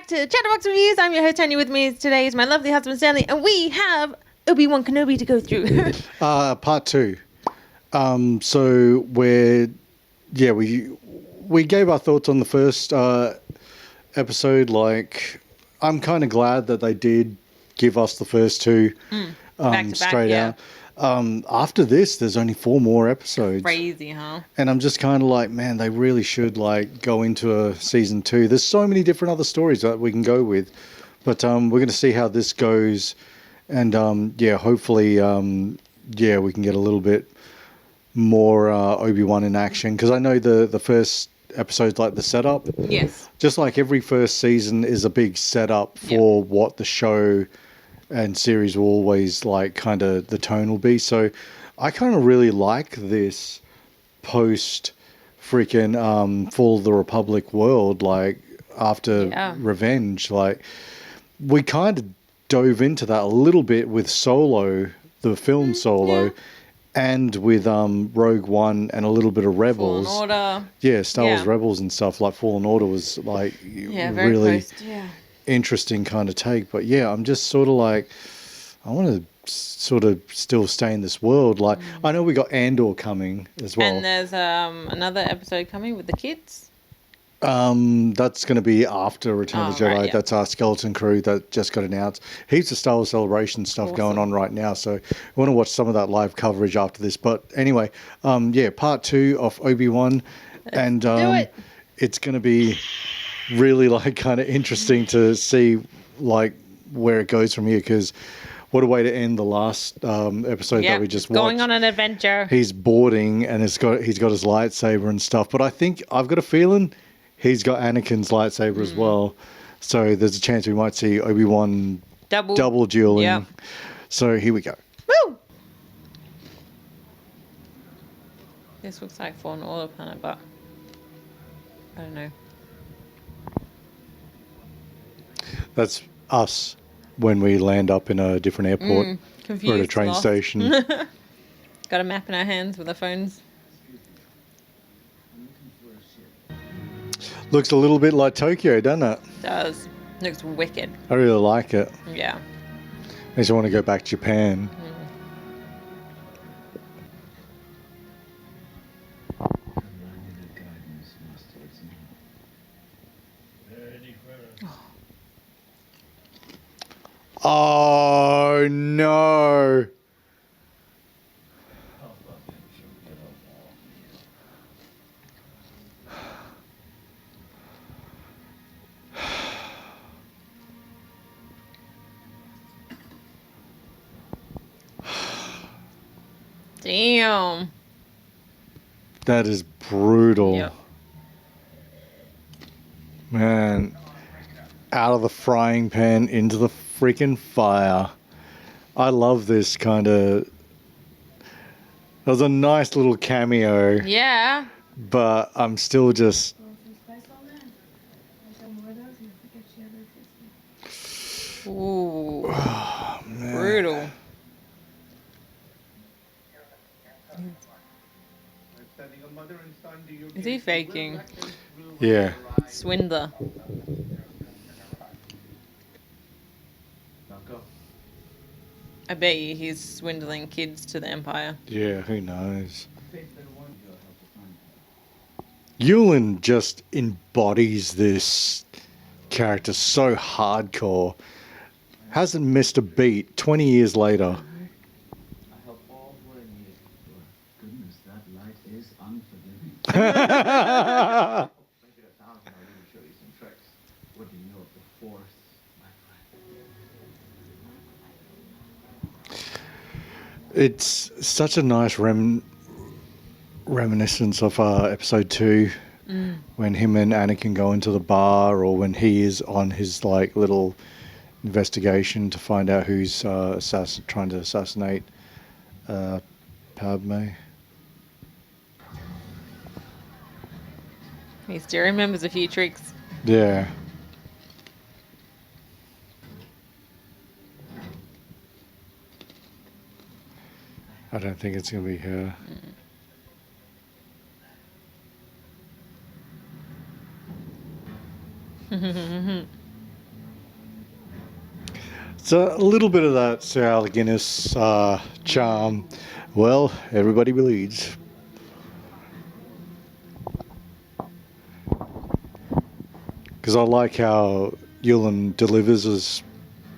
back to Chatterbox Reviews. I'm your host, Tanya. With me today is my lovely husband, Stanley, and we have Obi Wan Kenobi to go through. Part 2. So we gave our thoughts on the first episode. Like, I'm kind of glad that they did give us the first two back to straight back, out. After this, there's only 4 more episodes. Crazy, huh? And I'm just kind of like, man, they really should like go into a season 2. There's so many different other stories that we can go with, but we're going to see how this goes, and hopefully, we can get a little bit more Obi-Wan in action, because I know the first episode's like the setup. Yes. Just like every first season is a big setup for what the show and series will always like, kind of the tone will be. So I kind of really like this post freaking Fall of the Republic world, like after Revenge. Like, we kind of dove into that a little bit with Solo, the film Solo, and with Rogue One and a little bit of Rebels. Fallen Order. Yeah, Star Wars Rebels and stuff. Like Fallen Order was like very really post, interesting kind of take. But yeah, I'm just sort of like, I want to sort of still stay in this world. Like, I know we got Andor coming as well. And there's another episode coming with the kids. That's going to be after Return of the Jedi. Right, That's our Skeleton Crew that just got announced. Heaps of Star Wars Celebration stuff going on right now, so we want to watch some of that live coverage after this. But anyway, part 2 of Obi-Wan, and it's going to be really like kind of interesting to see like where it goes from here, because what a way to end the last episode that we just watched. Going on an adventure. He's boarding and he's got his lightsaber and stuff. But I think I've got a feeling he's got Anakin's lightsaber as well. So there's a chance we might see Obi-Wan double dueling. Yeah. So here we go. Woo! This looks like Fallen Order planet, but I don't know. That's us when we land up in a different airport or at a train station. Got a map in our hands with our phones. Looks a little bit like Tokyo, doesn't it? Does. Looks wicked. I really like it. Yeah. Makes me want to go back to Japan. Oh no. Damn. That is brutal. Yep. Man, out of the frying pan into the freaking fire. I love this kind of... That was a nice little cameo. Yeah. But I'm still just... Ooh. Oh, man. Brutal. Is he faking? Yeah. Swindler. I bet you he's swindling kids to the Empire. Yeah, who knows? Ewan just embodies this character so hardcore. Hasn't missed a beat 20 years later. It's such a nice reminiscence of episode 2 when him and Anakin go into the bar, or when he is on his like little investigation to find out who's trying to assassinate Padme. He still remembers a few tricks. Yeah. I don't think it's going to be her. It's a little bit of that Sir Alec Guinness charm. Well, everybody bleeds. Because I like how Ewan delivers his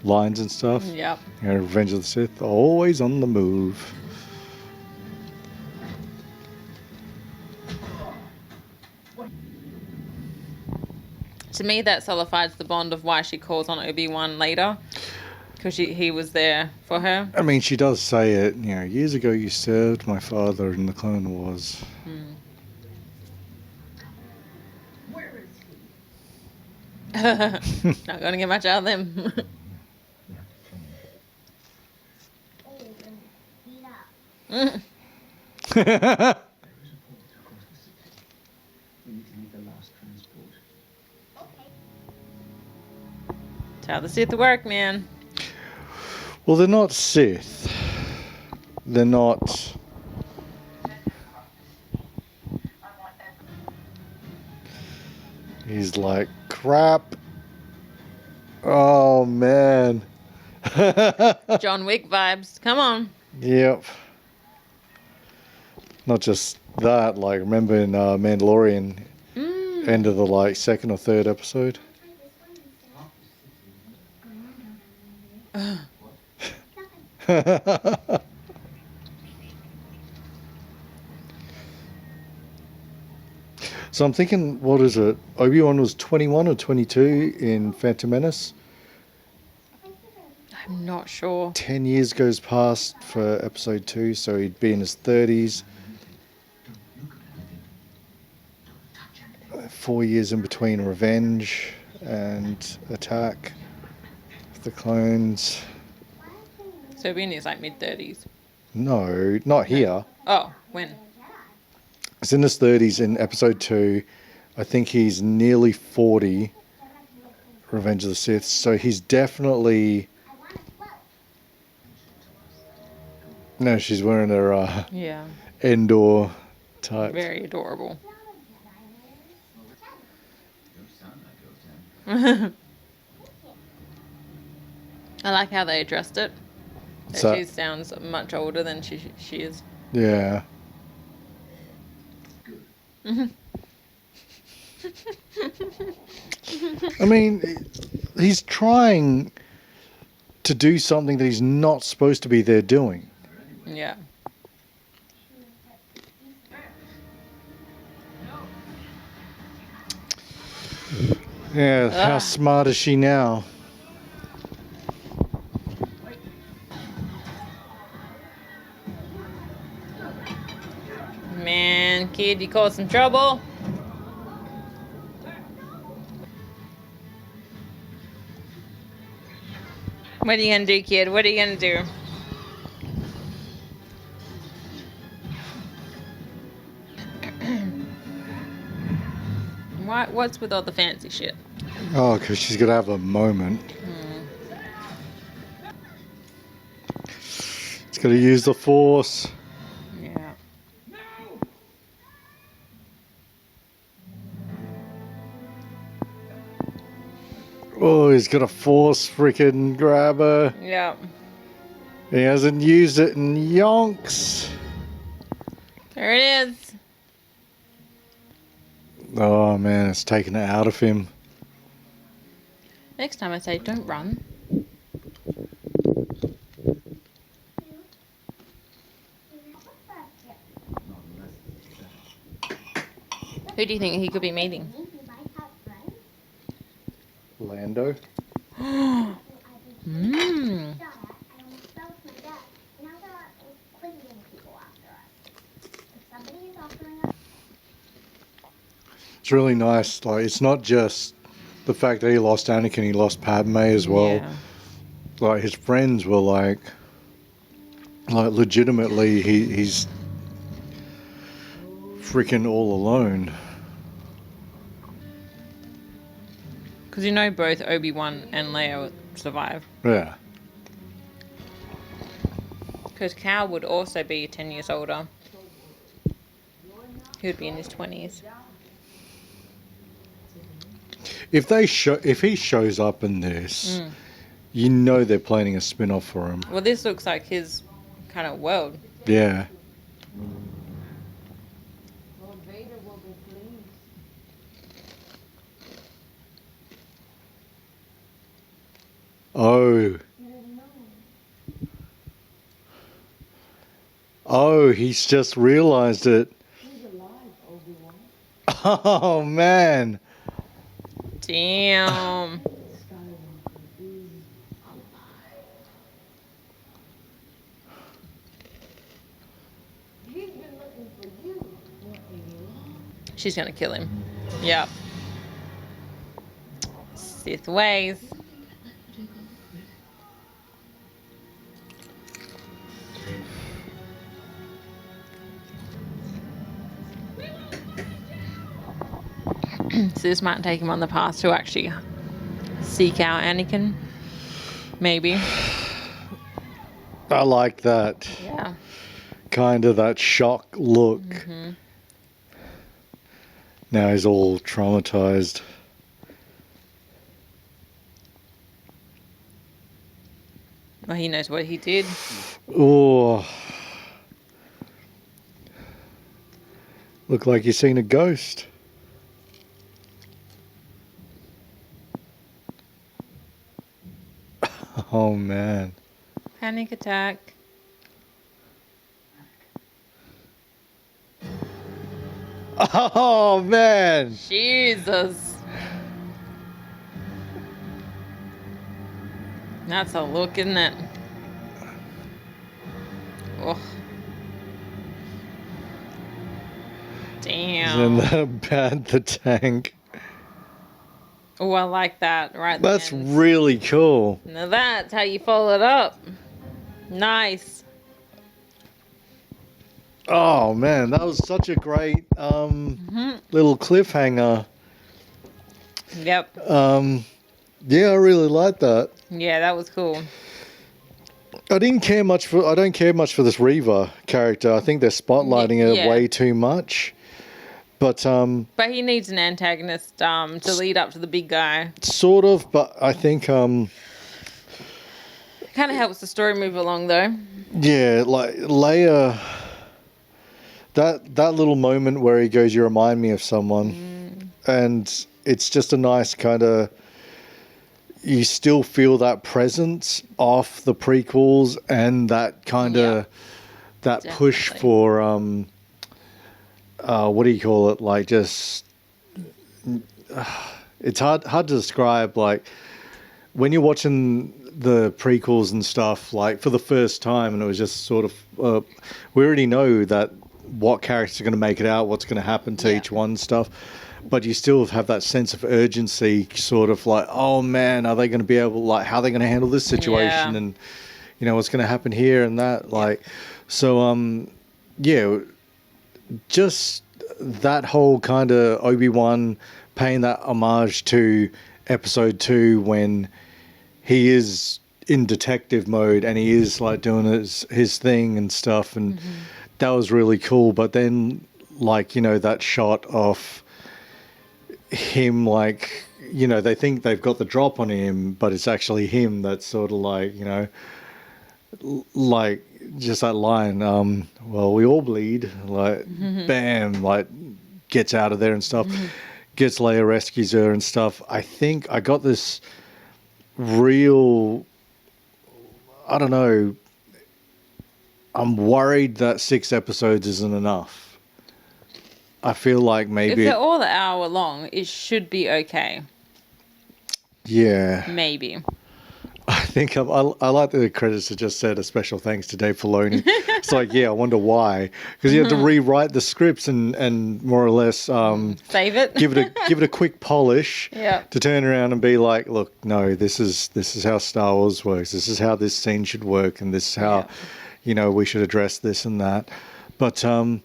lines and stuff. Yep. You know, Revenge of the Sith, always on the move. To me, that solidifies the bond of why she calls on Obi-Wan later. Because he was there for her. I mean, she does say it, you know, years ago you served my father in the Clone Wars. Not going to get much out of them. That's how the Sith work, man. Well, they're not Sith. They're not... He's like, crap. Oh, man. John Wick vibes. Come on. Yep. Not just that, like, remember in Mandalorian, end of the, like, second or third episode? So I'm thinking, what is it? Obi-Wan was 21 or 22 in Phantom Menace. I'm not sure. 10 years goes past for episode 2, so he'd be in his 30s. 4 years in between Revenge and Attack of the Clones. So being his like mid-30s. No, not here. Oh, when? It's in his 30s in episode 2. I think he's nearly 40. Revenge of the Sith. So he's definitely... No, she's wearing her Yeah. Endor type. Very adorable. I like how they addressed it. So- She sounds much older than she is. Yeah. I mean, he's trying to do something that he's not supposed to be there doing. Yeah. Yeah, how smart is she now? Man, kid, you caused some trouble. What are you gonna do, kid? What are you gonna do? What's with all the fancy shit? Oh, because she's going to have a moment. It's going to use the Force. Yeah. Oh, he's got a Force freaking grabber. Yeah. He hasn't used it in yonks. There it is. Oh, man, it's taken it out of him. Next time I say, don't run. Who do you think he could be meeting? Lando? Mmm. It's really nice. Like, it's not just the fact that he lost Anakin, he lost Padme as well. Yeah. Like, his friends were like legitimately, he's freaking all alone. Because you know both Obi-Wan and Leia survive. Yeah. Because Cal would also be 10 years older. He would be in his 20s. If he shows up in this, you know they're planning a spin-off for him. Well, this looks like his kind of world. Yeah. Lord Vader will be pleased. Oh. You didn't know. Oh, he's just realized it. He's alive, Obi-Wan. Oh, man. Damn. Skywalker is alive. He's been looking for you for a long She's gonna kill him. Yep. Sith ways. So this might take him on the path to actually seek out Anakin. Maybe. I like that. Yeah. Kind of that shock look. Now he's all traumatized. Well, he knows what he did. Oh. Look like you've seen a ghost. Oh, man. Panic attack. Oh, man. Jesus. That's a look, isn't it? Oh. And Damn. the tank. Oh, I like that. Right. at the That's end. really cool. Now that's how you follow it up. Nice. Oh, man. That was such a great little cliffhanger. Yep. Yeah, I really like that. Yeah, that was cool. I don't care much for this Reva character. I think they're spotlighting her Yeah. way too much. But But he needs an antagonist to lead up to the big guy. sort of, but I think Kind of helps the story move along, though. yeah, like Leia, that little moment where he goes, "You remind me of someone," and it's just a nice kind of. You still feel that presence of the prequels and that kind of that push Definitely. for what do you call it? Like just it's hard to describe. Like when you're watching the prequels and stuff, like for the first time, and it was just sort of we already know that what characters are going to make it out, what's going to happen to Yeah. each one and stuff. But you still have that sense of urgency, sort of like, oh man, are they going to be able, like, how are they going to handle this situation, Yeah. and you know what's going to happen here and that, like, so yeah, just that whole kind of Obi-Wan paying that homage to Episode 2 when he is in detective mode and he is like doing his thing and stuff, and that was really cool. But then, like, you know, that shot of him, like, you know, they think they've got the drop on him, but it's actually him that's sort of like, you know, like just that line, well, we all bleed, like, bam, like gets out of there and stuff, gets Leia, rescues her and stuff. I think I got this real, I don't know, I'm worried that 6 episodes isn't enough. I feel like If maybe, they're all an hour long, it should be okay. yeah. Maybe. I think I like the credits that just said a special thanks to Dave Filoni. It's like, yeah, I wonder why, because you have to rewrite the scripts and more or less Save it. give it a quick polish Yeah. to turn around and be like, look, no, this is how Star Wars works. This is how this scene should work, and this is how Yeah. you know we should address this and that. But very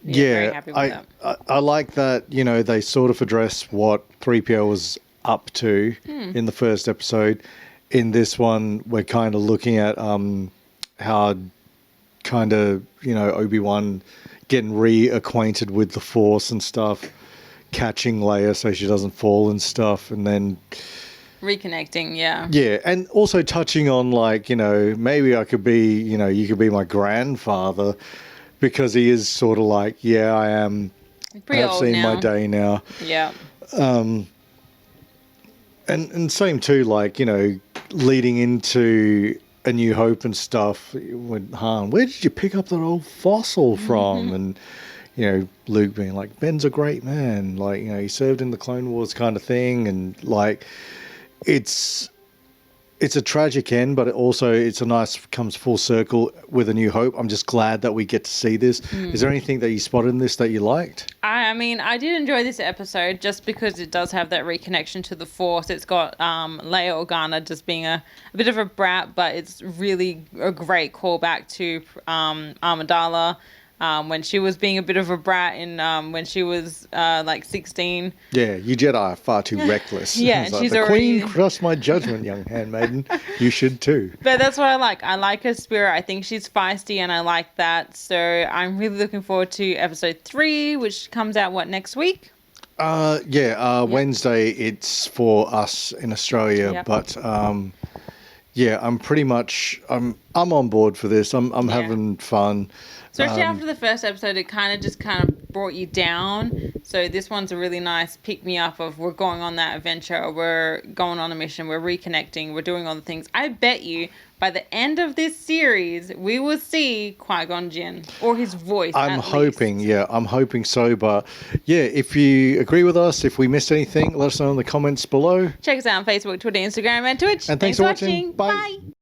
yeah, happy with I like that, you know, they sort of address what 3PO was up to in the first episode. In this one, we're kind of looking at how kind of, you know, Obi-Wan getting reacquainted with the Force and stuff, catching Leia so she doesn't fall and stuff, and then, Reconnecting, yeah. Yeah, and also touching on like, maybe I could be, you could be my grandfather, because he is sort of like, yeah, I am. Pretty I've old seen now. my day now. Yeah. And same too, like, leading into A New Hope and stuff with Han, where did you pick up that old fossil from? And, Luke being like, Ben's a great man. Like, he served in the Clone Wars kind of thing. And like, it's a tragic end, but it's a nice, comes full circle with A New Hope. I'm just glad that we get to see this. Is there anything that you spotted in this that you liked? I mean, I did enjoy this episode just because it does have that reconnection to the Force. It's got Leia Organa just being a bit of a brat, but it's really a great callback to Amidala when she was being a bit of a brat in when she was like 16. Yeah, you Jedi are far too reckless. Yeah, It's and like, she's the already- Queen trusts my judgment, young handmaiden. You should too. But that's what I like. I like her spirit. I think she's feisty, and I like that. So I'm really looking forward to episode 3, which comes out next week. Wednesday it's for us in Australia, Yep. but I'm pretty much I'm on board for this. I'm having fun. Especially after the first episode, it kind of brought you down. So this one's a really nice pick-me-up of we're going on that adventure, we're going on a mission, we're reconnecting, we're doing all the things. I bet you by the end of this series, we will see Qui-Gon Jinn, or his voice. I'm hoping so. But yeah, if you agree with us, if we missed anything, let us know in the comments below. Check us out on Facebook, Twitter, Instagram, and Twitch. And thanks for watching. Bye. Bye.